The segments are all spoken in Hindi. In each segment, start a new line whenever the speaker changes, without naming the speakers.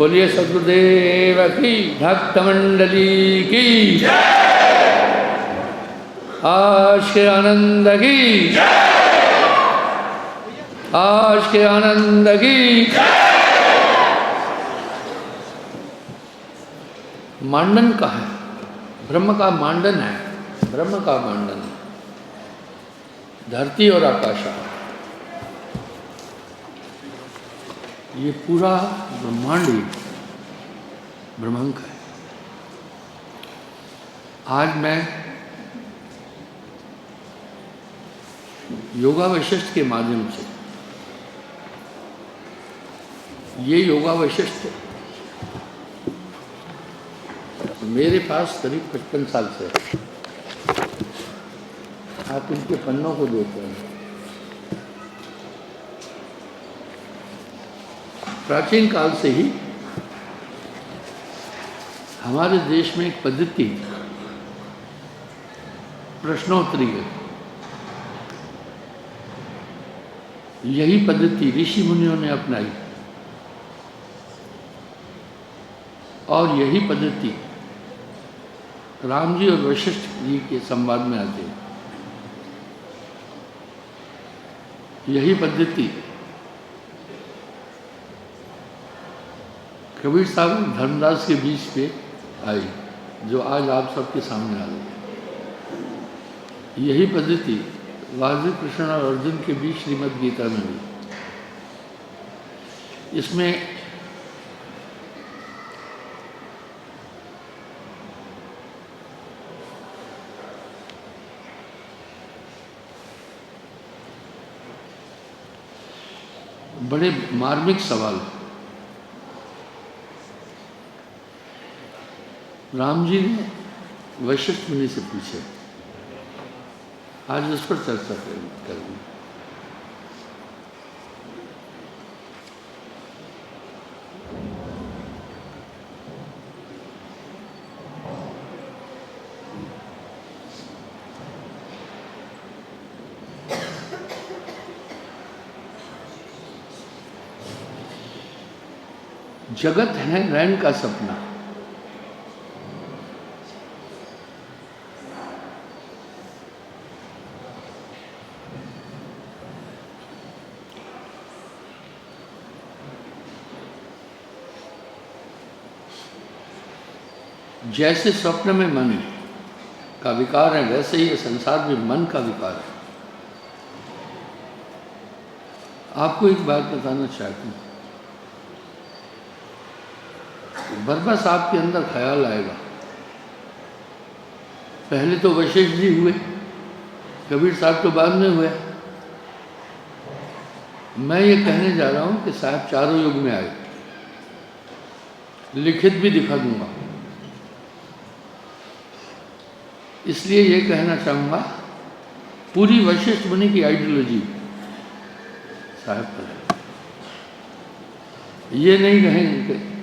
बोलिए सदगुरुदेव की, भक्त मंडली की, आज के आनंद की, आज के आनंद की। मांडन का है, ब्रह्म का मांडन है, ब्रह्म का मांडन, धरती और आकाश, ये पूरा ब्रह्मांड ही ब्रह्मांड है। आज मैं योगा वशिष्ठ के माध्यम से, ये योगा वशिष्ठ मेरे पास करीब 55 साल से है। आप इनके पन्नों को देख रहे हैं। प्राचीन काल से ही हमारे देश में एक पद्धति प्रश्नोत्तरी है। यही पद्धति ऋषि मुनियों ने अपनाई और यही पद्धति राम जी और वशिष्ठ जी के संवाद में आते हैं। यही पद्धति कबीर साहब धर्मदास के बीच पे आई, जो आज आप सबके सामने आ रही है। यही पद्धति वासुदेव कृष्ण और अर्जुन के बीच श्रीमद् गीता में हुई। इसमें बड़े मार्मिक सवाल राम जी ने वशिष्ठ मुनि से पूछे। आज उस पर चर्चा करेंगे। जगत है रैन का सपना, जैसे स्वप्न में मन का विकार है, वैसे ही संसार में मन का विकार है। आपको एक बात बताना चाहती हूँ, बरबस आपके अंदर ख्याल आएगा। पहले तो वशिष्ठ जी हुए, कबीर साहब तो बाद में हुए। मैं ये कहने जा रहा हूँ कि साहब चारों युग में आए, लिखित भी दिखा दूंगा। इसलिए ये कहना चाहूँगा, पूरी वशिष्ठ मुनि की आइडियोलॉजी साहब पर है। ये नहीं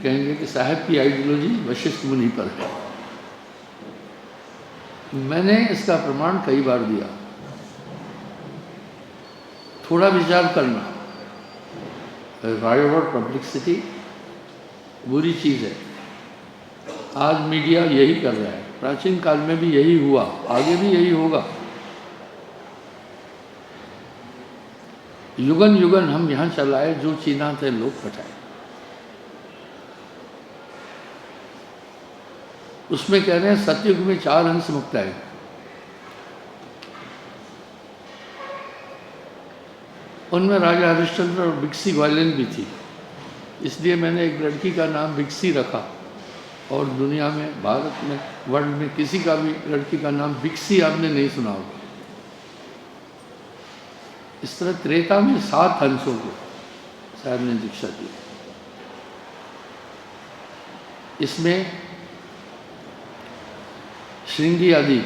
कहेंगे कि साहब की आइडियोलॉजी वशिष्ठ मुनि पर है। मैंने इसका प्रमाण कई बार दिया। थोड़ा विचार करना, राइवल पब्लिसिटी बुरी चीज़ है। आज मीडिया यही कर रहा है, प्राचीन काल में भी यही हुआ, आगे भी यही होगा। युगन युगन हम यहाँ चलाए, जो चीना थे लोग कटाए। उसमें कह रहे हैं सतयुग में 4 हंस मुक्त आए। उनमें राजा हरिश्चंद्र और बिक्सी ग्वालिन भी थी। इसलिए मैंने एक लड़की का नाम बिक्सी रखा, और दुनिया में, भारत में, वर्ल्ड में किसी का भी लड़की का नाम बिक्सी आपने नहीं सुना होगा। इस तरह त्रेता में 7 हंसों को साहब ने दीक्षा दी। इसमें श्रृंगी आदि,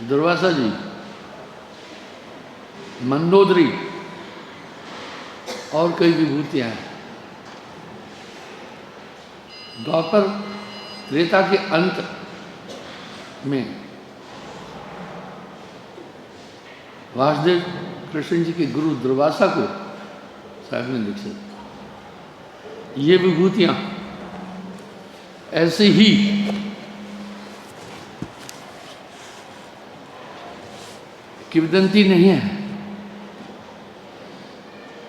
दुर्वासा जी, मंदोदरी और कई विभूतियां हैं। द्वापर त्रेता के अंत में वासुदेव कृष्ण जी के गुरु दुर्वासा को साहब ने दीक्षा दी। ये विभूतियाँ ऐसे ही किंवदंती नहीं है,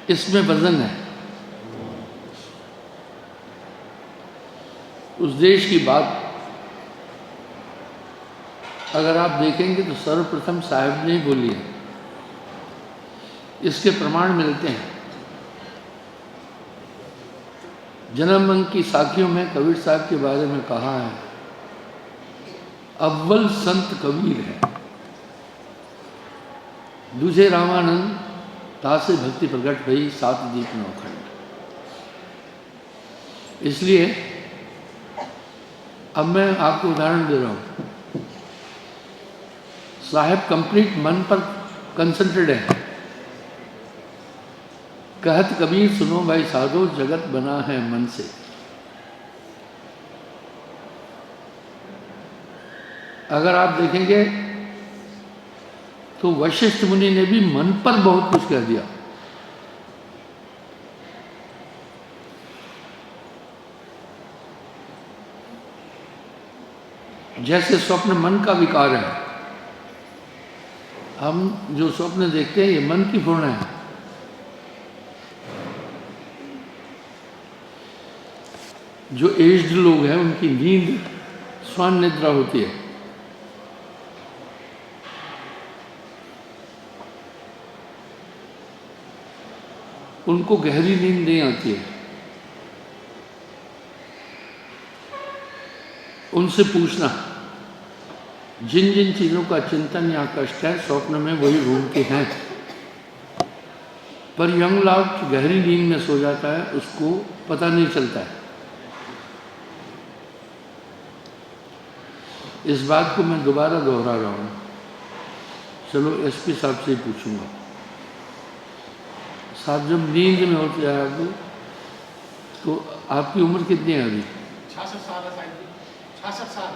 इसमें वजन है। उस देश की बात अगर आप देखेंगे तो सर्वप्रथम साहब ने ही बोली है। इसके प्रमाण मिलते हैं। जन्मअंग की साखियों में कबीर साहब के बारे में कहा है, अव्वल संत कबीर है, दूजे रामानंद, तासे भक्ति प्रकट भई, सात दीप नौखंड। इसलिए अब मैं आपको उदाहरण दे रहा हूँ। साहब कंप्लीट मन पर कंसंट्रेट है। कहत कबीर सुनो भाई साधो, जगत बना है मन से। अगर आप देखेंगे तो वशिष्ठ मुनि ने भी मन पर बहुत कुछ कह दिया। जैसे स्वप्न मन का विकार है। हम जो स्वप्न देखते हैं ये मन की पूर्ण है। जो एज्ड लोग हैं उनकी नींद स्वान निद्रा होती है। उनको गहरी नींद नहीं आती है। उनसे पूछना, जिन जिन चीज़ों का चिंतन या कष्ट है स्वप्न में वही घूमते हैं। पर यंग लाउट गहरी नींद में सो जाता है, उसको पता नहीं चलता है। इस बात को मैं दोबारा दोहरा रहा हूँ। चलो एसपी साहब से ही पूछूंगा। साहब जब नींद में होते हैं आप, तो आपकी उम्र कितनी है अभी?
66 साल है साहब जी, 66 साल।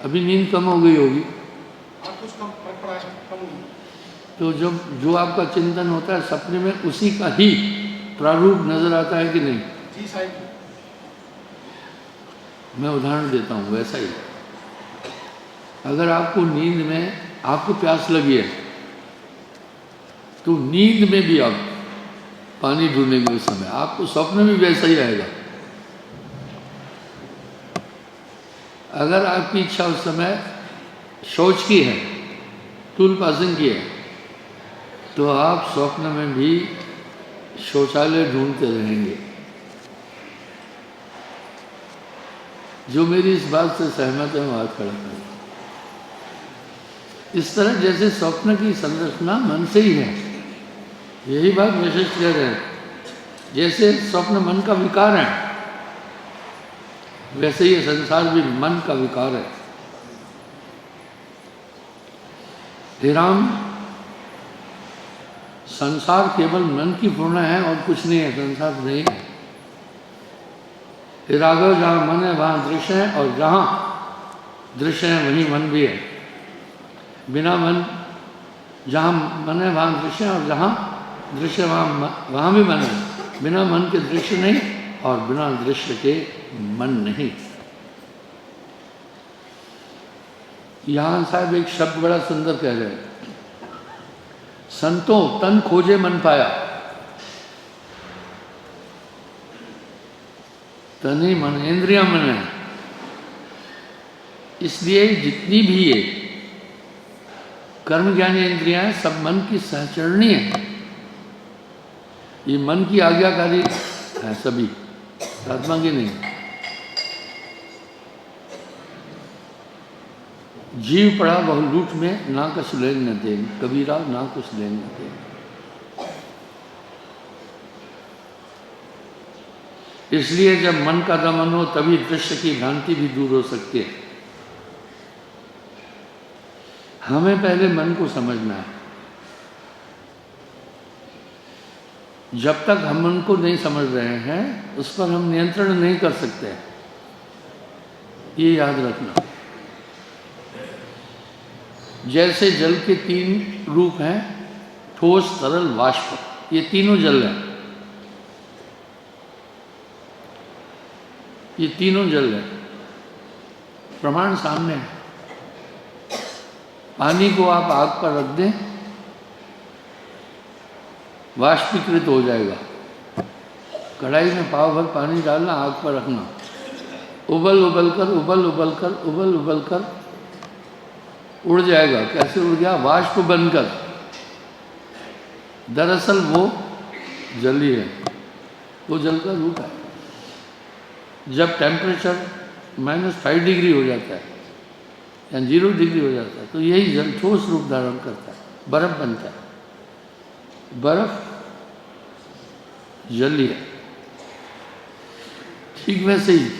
अभी नींद कम हो गई होगी।
अब कुछ कम पड़ा है, कम हुई।
तो जब जो आपका चिंतन होता है सपने में, उसी का ही प्रारूप नजर आता है कि नहीं?
जी साहब जी।
मैं उदाहरण देता हूँ वैसा ही। अगर आपको नींद में आपको प्यास लगी है तो नींद में भी आप पानी ढूंढेंगे। उस समय आपको स्वप्न में भी वैसा ही आएगा। अगर आपकी इच्छा उस समय शौच की है, टूल पासिंग की है, तो आप स्वप्न में भी शौचालय ढूंढते रहेंगे। जो मेरी इस बात से सहमत है वो हाथ खड़ा करें। इस तरह जैसे स्वप्न की संरचना मन से ही है, यही बात वशिष्ठ कह रहे हैं। जैसे स्वप्न मन का विकार है, वैसे ये संसार भी मन का विकार है। हे राम, संसार केवल मन की पूर्ण है और कुछ नहीं है, संसार नहीं है। हे राघव, जहाँ मन है वहाँ दृश्य है, और जहाँ दृश्य है वहीं मन भी है। बिना मन, जहाँ मन है वहाँ दृश्य है, और जहाँ दृश्य वहाँ भी मन है। बिना मन के दृश्य नहीं, और बिना दृश्य के मन नहीं। यहाँ साहब एक शब्द बड़ा सुंदर कह रहे हैं, संतों तन खोजे मन पाया। तन ही मन, इंद्रिया मन है। इसलिए जितनी भी ये कर्म ज्ञानी इंद्रियां हैं, सब मन की सहचरणी है। ये मन की आज्ञाकारी है सभी, आत्मा की नहीं। जीव पड़ा बहु लूट में, ना कछ लेन न देन, कबीरा ना कुछ लेन न देन। इसलिए जब मन का दमन हो तभी दृश्य की भ्रांति भी दूर हो सकती है। हमें पहले मन को समझना है। जब तक हम मन को नहीं समझ रहे हैं, उस पर हम नियंत्रण नहीं कर सकते। ये याद रखना। जैसे जल के 3 रूप हैं, ठोस, तरल, वाष्प। ये तीनों जल हैं। ये तीनों जल है, प्रमाण सामने है। पानी को आप आग पर रख दें, वाष्पीकृत हो जाएगा। कढ़ाई में पाव भर पानी डालना, आग पर रखना, उबल उबल कर उड़ जाएगा। कैसे उड़ गया? वाष्प बनकर। दरअसल वो जल ही है, वो जल का रूप है। जब टेम्परेचर -5 डिग्री हो जाता है या 0 डिग्री हो जाता है तो यही जल ठोस रूप धारण करता है, बर्फ बनता है। बर्फ जल ही है। ठीक वैसे ही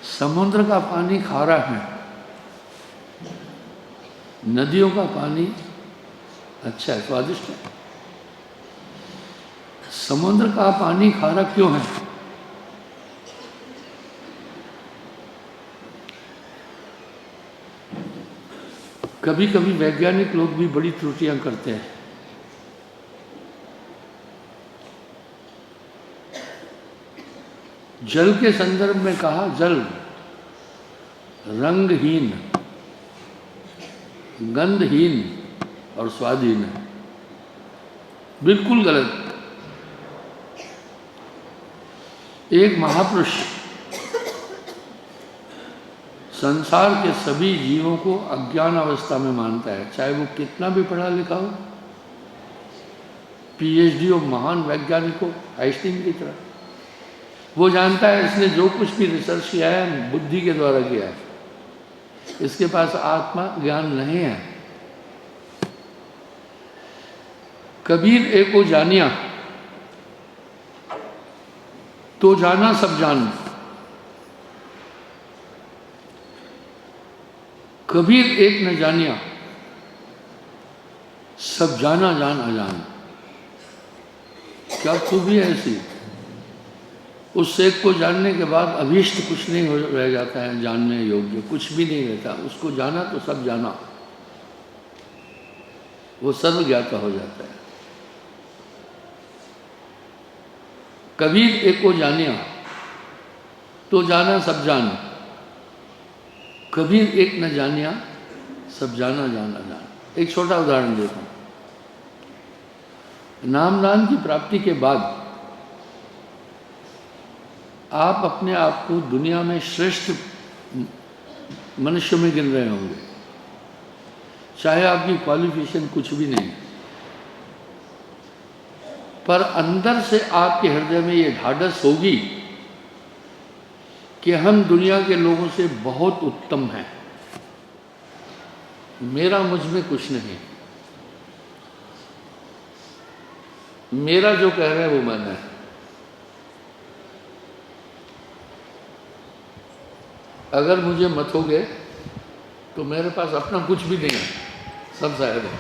समुद्र का पानी खारा है, नदियों का पानी अच्छा है, स्वादिष्ट है। समुद्र का पानी खारा क्यों है? कभी कभी वैज्ञानिक लोग भी बड़ी त्रुटियां करते हैं। जल के संदर्भ में कहा, जल रंगहीन, गंधहीन और स्वादहीन है। बिल्कुल गलत। एक महापुरुष संसार के सभी जीवों को अज्ञान अवस्था में मानता है, चाहे वो कितना भी पढ़ा लिखा हो, पीएचडी हो, महान वैज्ञानिक हो, आइंस्टीन की तरह। वो जानता है इसने जो कुछ भी रिसर्च किया है बुद्धि के द्वारा किया है, इसके पास आत्मा ज्ञान नहीं है। कबीर एको जानिया तो जाना सब जान। कबीर एक न जानिया सब जाना जान अजान। क्या खूबी है ऐसी? उस एक को जानने के बाद अभीष्ट कुछ नहीं हो रह जाता है, जानने योग्य कुछ भी नहीं रहता। उसको जाना तो सब जाना, वो सर्व ज्ञाता हो जाता है। कबीर एको जानिया तो जाना सब जान। कबीर एक न जानिया सब जाना जान अजान। एक छोटा उदाहरण देता हूं। नामदान की प्राप्ति के बाद आप अपने आप को दुनिया में श्रेष्ठ मनुष्य में गिन रहे होंगे, चाहे आपकी क्वालिफिकेशन कुछ भी नहीं, पर अंदर से आपके हृदय में ये ढाढ़स होगी कि हम दुनिया के लोगों से बहुत उत्तम हैं, मेरा मुझ में कुछ नहीं, मेरा जो कह रहे हैं वो मानना है। अगर मुझे मतोगे तो मेरे पास अपना कुछ भी नहीं है, सब साहेब है।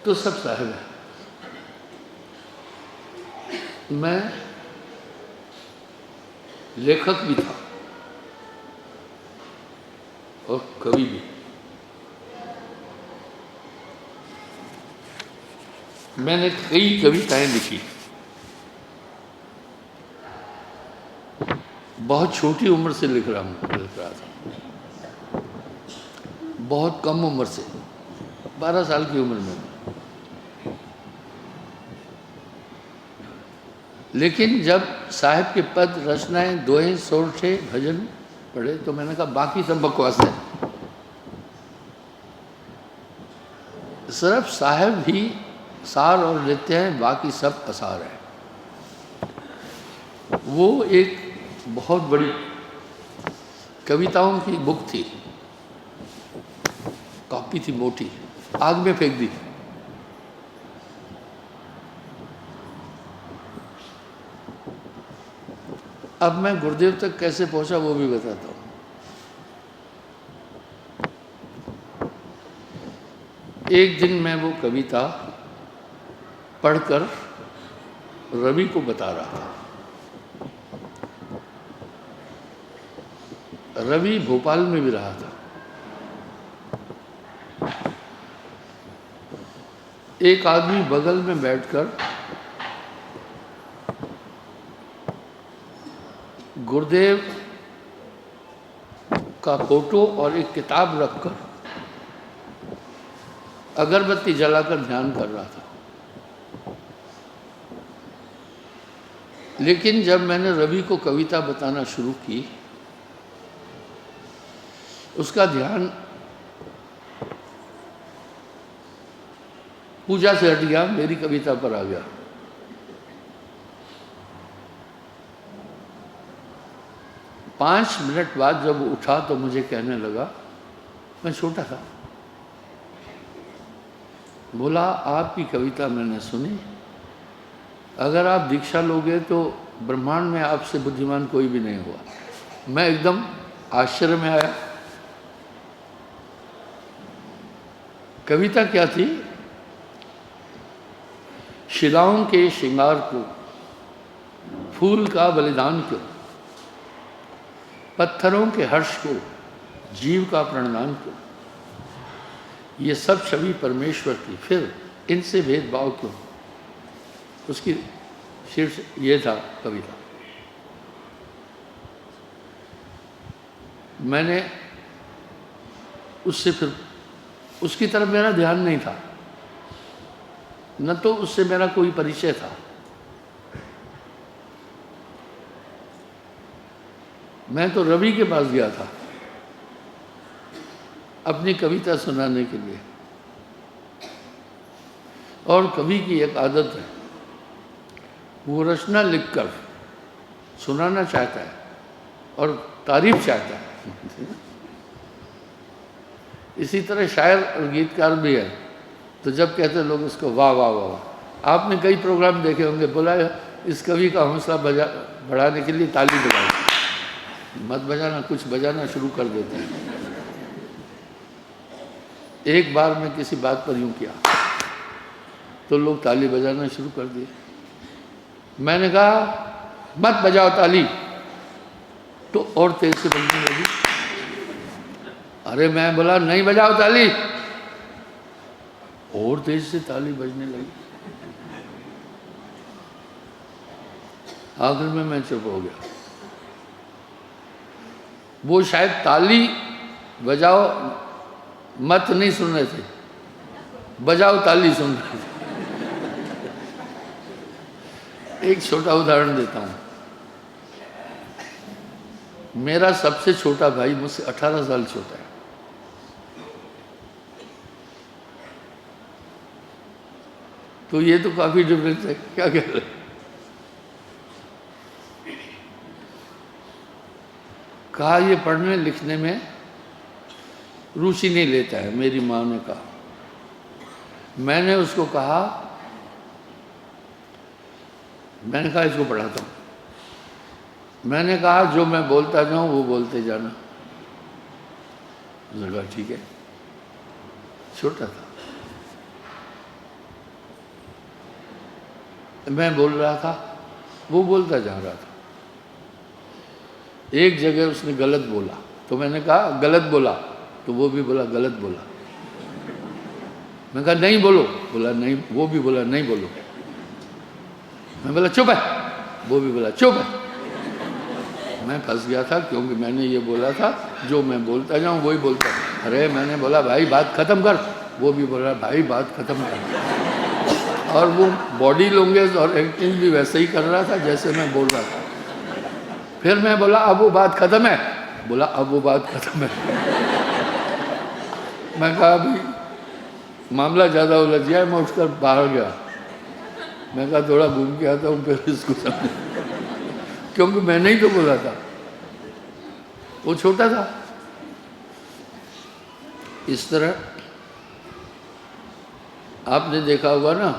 तो सब साहेब है। मैं लेखक भी था और कवि भी। मैंने कई कविताएं लिखी, बहुत छोटी उम्र से लिख रहा था, बहुत कम उम्र से, 12 साल की उम्र में। लेकिन जब साहिब के पद, रचनाएं, दोहे, सोरठे, भजन पढ़े तो मैंने कहा बाकी सब बकवास है। सिर्फ साहिब ही सार और नित्य है, बाकी सब असार है। वो एक बहुत बड़ी कविताओं की बुक थी, कॉपी थी मोटी, आग में फेंक दी। अब मैं गुरुदेव तक कैसे पहुंचा वो भी बताता हूं। एक दिन मैं वो कविता पढ़कर रवि को बता रहा था। रवि भोपाल में भी रहा था। एक आदमी बगल में बैठकर गुरुदेव का फोटो और एक किताब रखकर अगरबत्ती जलाकर ध्यान कर रहा था। लेकिन जब मैंने रवि को कविता बताना शुरू की, उसका ध्यान पूजा से हट गया, मेरी कविता पर आ गया। पाँच मिनट बाद जब उठा तो मुझे कहने लगा, मैं छोटा था, बोला आपकी कविता मैंने सुनी, अगर आप दीक्षा लोगे तो ब्रह्मांड में आपसे बुद्धिमान कोई भी नहीं हुआ। मैं एकदम आश्चर्य में आया। कविता क्या थी? शिलाओं के श्रृंगार को, फूल का बलिदान क्यों, पत्थरों के हर्ष को, जीव का प्रणदान क्यों, ये सब छवि परमेश्वर की, फिर इनसे भेदभाव क्यों। उसकी शीर्ष ये था कविता। मैंने उससे फिर उसकी तरफ मेरा ध्यान नहीं था, न तो उससे मेरा कोई परिचय था। मैं तो रवि के पास गया था अपनी कविता सुनाने के लिए। और कवि की एक आदत है, वो रचना लिखकर सुनाना चाहता है और तारीफ चाहता है। इसी तरह शायर और गीतकार भी है, तो जब कहते लोग उसको वाह वाह वाह वाह। आपने कई प्रोग्राम देखे होंगे, बोला इस कवि का हौसला बढ़ाने के लिए ताली बजाओ। मत बजाना, कुछ बजाना शुरू कर देते हैं। एक बार मैं किसी बात पर यूं किया तो लोग ताली बजाना शुरू कर दिए। मैंने कहा मत बजाओ ताली, तो और तेज से बजने लगी। अरे मैं बोला नहीं बजाओ ताली, और तेज से ताली बजने लगी। आखिर में मैं चुप हो गया। वो शायद ताली बजाओ मत नहीं सुन रहे थे, बजाओ ताली सुन रहे थे। एक छोटा उदाहरण देता हूं। मेरा सबसे छोटा भाई मुझसे 18 साल छोटा है। तो ये तो काफी डिफरेंस है, क्या कह रहे? कहा ये पढ़ने लिखने में रुचि नहीं लेता है, मेरी माँ ने कहा। मैंने उसको कहा, मैंने कहा इसको पढ़ाता हूँ। मैंने कहा जो मैं बोलता जाऊँ वो बोलते जाना। उसने कहा ठीक है। छोटा था, मैं बोल रहा था, वो बोलता जा रहा था। एक जगह उसने गलत बोला तो मैंने कहा गलत बोला, तो वो भी बोला गलत बोला। मैं कहा नहीं बोलो, बोला नहीं, वो भी बोला नहीं बोलो। मैं बोला चुप है, वो भी बोला चुप है। मैं फंस गया था, क्योंकि मैंने ये बोला था जो मैं बोलता जाऊँ वही बोलता। अरे मैंने बोला भाई बात खत्म कर, वो भी बोला भाई बात खत्म कर। और वो बॉडी लैंग्वेज और एक्टिंग भी वैसे ही कर रहा था जैसे मैं बोल रहा था। फिर मैं बोला अब वो बात खत्म है, बोला अब वो बात खत्म है। मैं कहा अभी मामला ज़्यादा उलझ गया, मैं उठकर बाहर गया। मैं कहा थोड़ा घूम के आता हूँ फिर इसको समझ, क्योंकि मैंने ही तो बोला था, वो छोटा था। इस तरह आपने देखा होगा ना,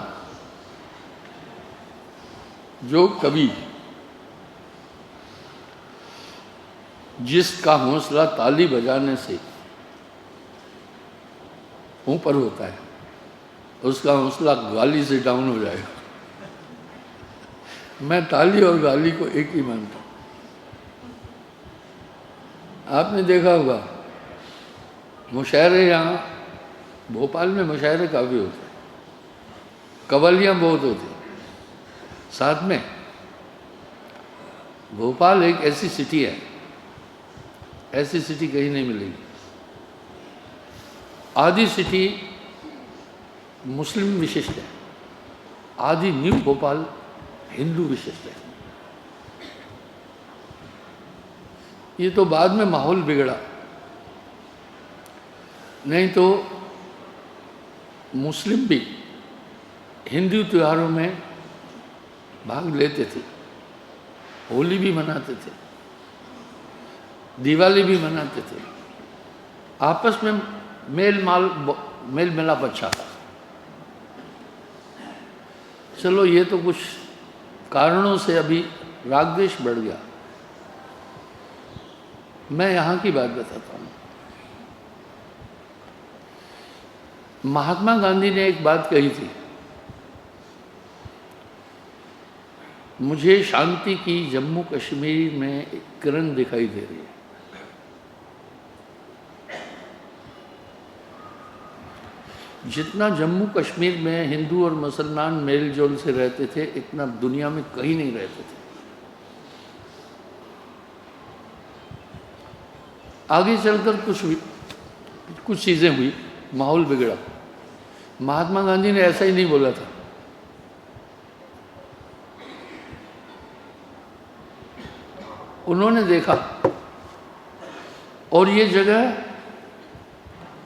जो कवि जिसका हौसला ताली बजाने से ऊपर होता है, उसका हौसला गाली से डाउन हो जाएगा। मैं ताली और गाली को एक ही मानता हूं। आपने देखा होगा मुशायरे, यहाँ भोपाल में मुशायरे काफ़ी होते हैं। कवालियाँ बहुत होती। साथ में भोपाल एक ऐसी सिटी है, ऐसी सिटी कहीं नहीं मिलेगी। आदि सिटी मुस्लिम विशिष्ट है, आदि न्यू भोपाल हिंदू विशिष्ट है। ये तो बाद में माहौल बिगड़ा, नहीं तो मुस्लिम भी हिंदू त्योहारों में भाग लेते थे, होली भी मनाते थे, दिवाली भी मनाते थे। आपस में मेल मिलाप अच्छा था। चलो ये तो कुछ कारणों से अभी राग द्वेष बढ़ गया। मैं यहाँ की बात बताता हूँ। महात्मा गांधी ने एक बात कही थी, मुझे शांति की जम्मू कश्मीर में एक किरण दिखाई दे रही है। जितना जम्मू कश्मीर में हिंदू और मुसलमान मेल जोल से रहते थे, इतना दुनिया में कहीं नहीं रहते थे। आगे चलकर कुछ चीज़ें हुई, माहौल बिगड़ा। महात्मा गांधी ने ऐसा ही नहीं बोला था। उन्होंने देखा और ये जगह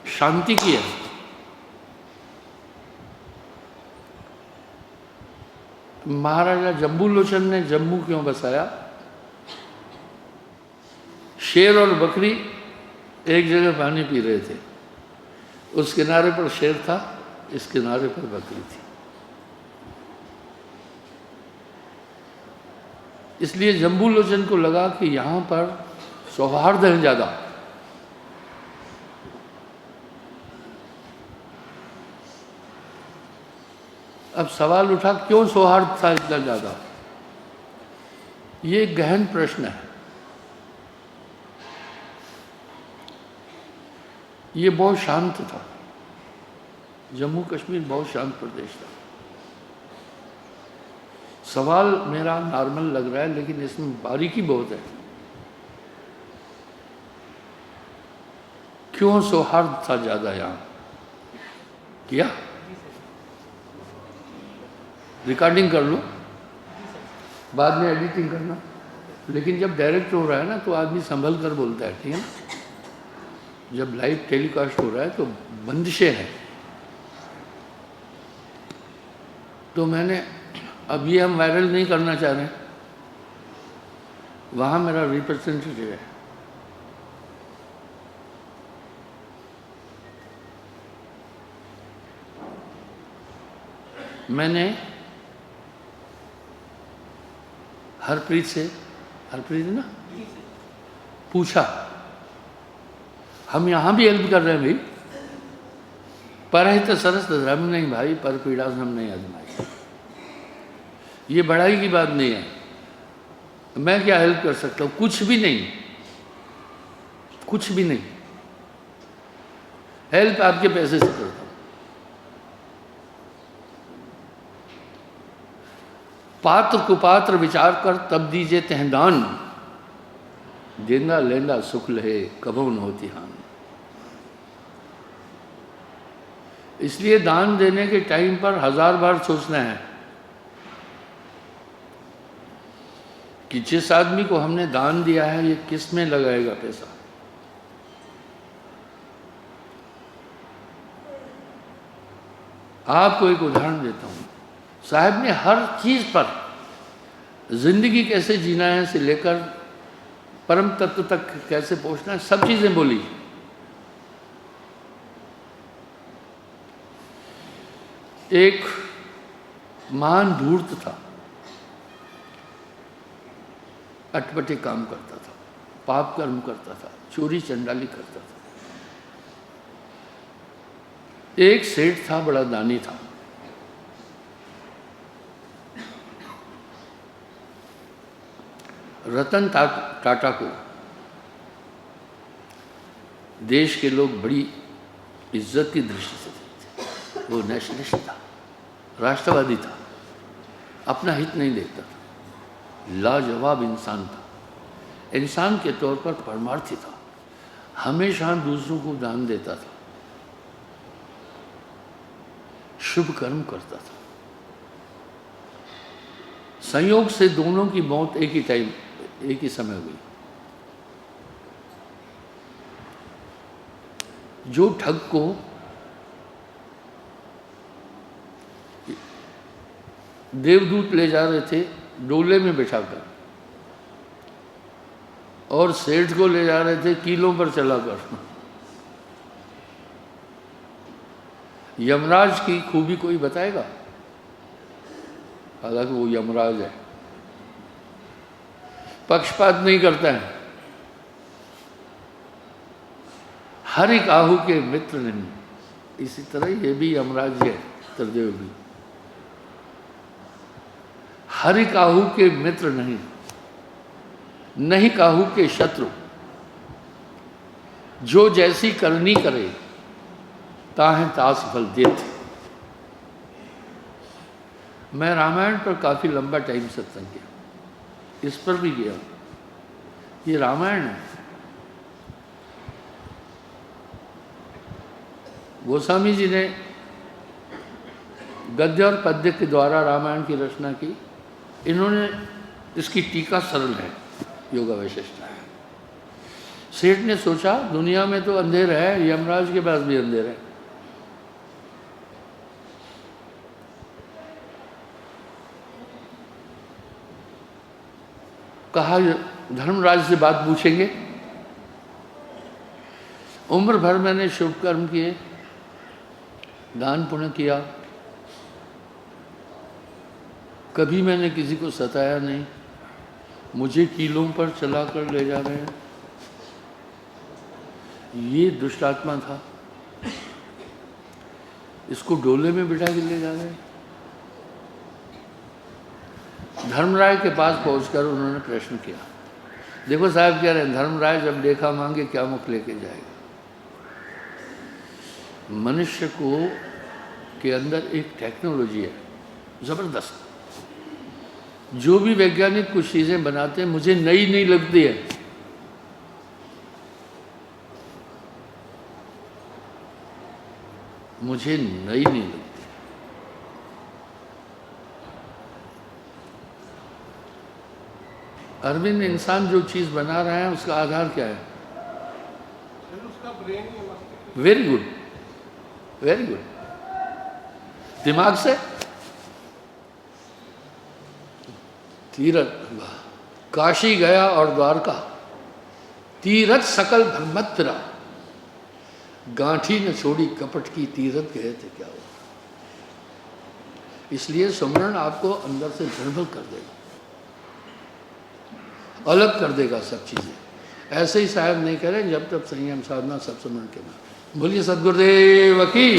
शांति की है। महाराजा जम्बू लोचन ने जम्मू क्यों बसाया? शेर और बकरी एक जगह पानी पी रहे थे, उस किनारे पर शेर था, इस किनारे पर बकरी थी। इसलिए जम्बू लोचन को लगा कि यहाँ पर सौहार्द है ज़्यादा। अब सवाल उठा, क्यों सौहार्द था इतना ज़्यादा? ये गहन प्रश्न है। ये बहुत शांत था, जम्मू कश्मीर बहुत शांत प्रदेश था। सवाल मेरा नॉर्मल लग रहा है, लेकिन इसमें बारीकी बहुत है। क्यों सौहार्द था ज़्यादा यहाँ? किया रिकॉर्डिंग कर लो, बाद में एडिटिंग करना। लेकिन जब डायरेक्ट हो रहा है ना, तो आदमी संभल कर बोलता है, ठीक है ना। जब लाइव टेलीकास्ट हो रहा है तो बंदिशें हैं। तो मैंने, अब ये हम वायरल नहीं करना चाह रहे, वहाँ मेरा रिप्रेजेंटेटिव है, मैंने हरप्रीत से, हरप्रीत ना, पूछा, हम यहाँ भी हेल्प कर रहे हैं भाई, पर है तो सरस धर्म नहीं भाई, पर पीड़ा हम नहीं आजमाई। ये बड़ाई की बात नहीं है। मैं क्या हेल्प कर सकता हूँ? कुछ भी नहीं, कुछ भी नहीं। हेल्प आपके पैसे से करता हूँ। पात्र कुपात्र विचार कर तब दीजिए तहदान, देंदा लेंदा सुख लहे कबो न होती हान। इसलिए दान देने के टाइम पर 1000 बार सोचना है कि जिस आदमी को हमने दान दिया है, ये किस में लगाएगा पैसा। आपको एक उदाहरण देता हूँ। साहब ने हर चीज़ पर, जिंदगी कैसे जीना है से लेकर परम तत्व तक कैसे पहुँचना है, सब चीज़ें बोली। एक महान धूर्त था, अटपटे काम करता था, पाप कर्म करता था, चोरी चंडाली करता था। एक सेठ था, बड़ा दानी था। रतन टाटा को देश के लोग बड़ी इज्जत की दृष्टि से देखते थे। वो नेशनलिस्ट था, राष्ट्रवादी था, अपना हित नहीं देखता था, लाजवाब इंसान था, इंसान के तौर पर परमार्थी था, हमेशा दूसरों को दान देता था, शुभ कर्म करता था। संयोग से दोनों की मौत एक ही समय हुई। जो ठग को देवदूत ले जा रहे थे डोले में बिठाकर और सेठ को ले जा रहे थे कीलों पर चलाकर, यमराज की खूबी कोई बताएगा? हालांकि वो यमराज है, पक्षपात नहीं करता है, हर एक आहु के मित्र नहीं। इसी तरह ये भी यमराज है, त्रिदेव भी हर एक आहु के मित्र नहीं, नहीं काहू के शत्रु। जो जैसी करनी करे ताहे तास फल देत। मैं रामायण पर काफ़ी लंबा टाइम सत्संग किया, इस पर भी किया। ये रामायण है। गोस्वामी जी ने गद्य और पद्य के द्वारा रामायण की रचना की। इन्होंने इसकी टीका सरल है, योगा वैशिष्ट है। सेठ ने सोचा दुनिया में तो अंधेर है, यमराज के पास भी अंधेर है। कहा धर्मराज से बात पूछेंगे। उम्र भर मैंने शुभ कर्म किए, दान पुण्य किया, कभी मैंने किसी को सताया नहीं, मुझे कीलों पर चलाकर ले जा रहे हैं। ये दुष्ट आत्मा था, इसको डोले में बिठा के ले जा रहे हैं। धर्मराय के पास पहुंचकर उन्होंने प्रश्न किया। देखो साहब कह रहे हैं, धर्मराय जब देखा मांगे क्या मुख लेके जाएगा। मनुष्य को के अंदर एक टेक्नोलॉजी है जबरदस्त। जो भी वैज्ञानिक कुछ चीजें बनाते हैं मुझे नई नहीं लगती है, मुझे नई नहीं लगती। अरविंद इंसान जो चीज बना रहा है उसका आधार क्या है?
उसका ब्रेन ही मस्तिष्क।
Very good, very good. दिमाग से तीरथ, काशी गया और द्वारका, तीरथ सकल भ्रमत फिरा, गांठी न छोड़ी कपट की, तीरथ गए थे क्या हुआ। इसलिए सुमरण आपको अंदर से निर्मल कर देगा, अलग कर देगा सब चीजें। ऐसे ही साहब नहीं करें जब तक संयम साधना सब सुमरण के नाम। बोलिए सदगुरुदेव की।